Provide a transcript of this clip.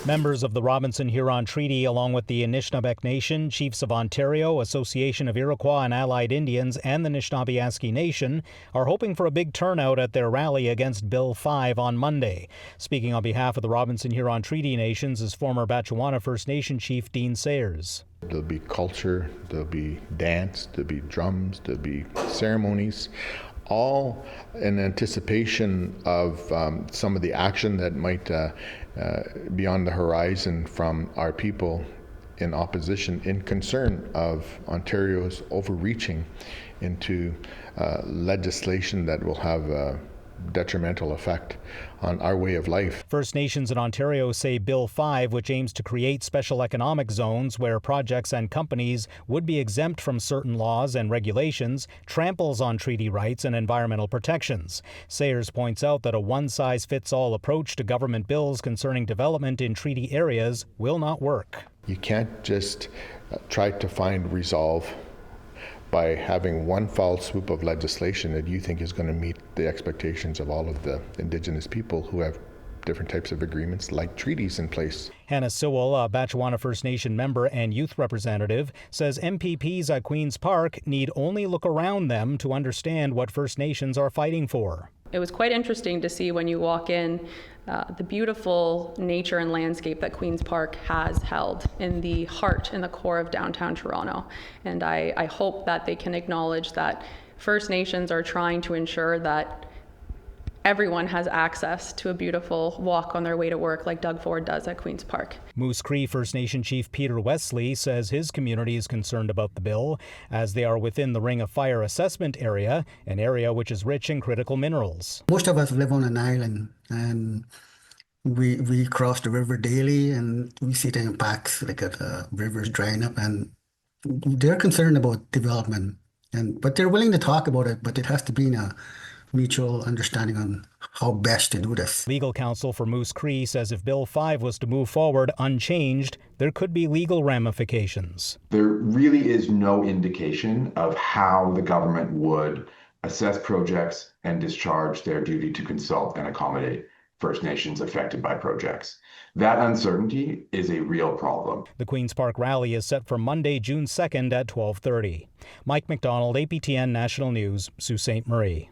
Members of the Robinson-Huron Treaty, along with the Anishinaabe Nation, Chiefs of Ontario, Association of Iroquois and Allied Indians, and the Anishinaabe Nation, are hoping for a big turnout at their rally against Bill 5 on Monday. Speaking on behalf of the Robinson-Huron Treaty Nations is former Batchewana First Nation Chief Dean Sayers. There'll be culture, there'll be dance, there'll be drums, there'll be ceremonies, all in anticipation of some of the action that might be on the horizon from our people in opposition, in concern of Ontario's overreaching into legislation that will have a detrimental effect on our way of life. First Nations in Ontario say Bill 5, which aims to create special economic zones where projects and companies would be exempt from certain laws and regulations, tramples on treaty rights and environmental protections. Sayers points out that a one-size-fits-all approach to government bills concerning development in treaty areas will not work. You can't just try to find resolve by having one foul swoop of legislation that you think is going to meet the expectations of all of the Indigenous people who have different types of agreements like treaties in place. Hannah Sewell, a Batchewana First Nation member and youth representative, says MPPs at Queen's Park need only look around them to understand what First Nations are fighting for. It was quite interesting to see when you walk in the beautiful nature and landscape that Queen's Park has held in the heart and the core of downtown Toronto. And I hope that they can acknowledge that First Nations are trying to ensure that everyone has access to a beautiful walk on their way to work like Doug Ford does at Queen's Park. Moose Cree First Nation Chief Peter Wesley says his community is concerned about the bill as they are within the Ring of Fire assessment area, an area which is rich in critical minerals. Most of us live on an island and we cross the river daily and we see the impacts like the rivers drying up, and they're concerned about development, but they're willing to talk about it, but it has to be in a mutual understanding on how best to do this. Legal counsel for Moose Cree says if Bill 5 was to move forward unchanged, there could be legal ramifications. There really is no indication of how the government would assess projects and discharge their duty to consult and accommodate First Nations affected by projects. That uncertainty is a real problem. The Queen's Park rally is set for Monday, June 2nd at 12:30. Mike McDonald, APTN National News, Sault Ste. Marie.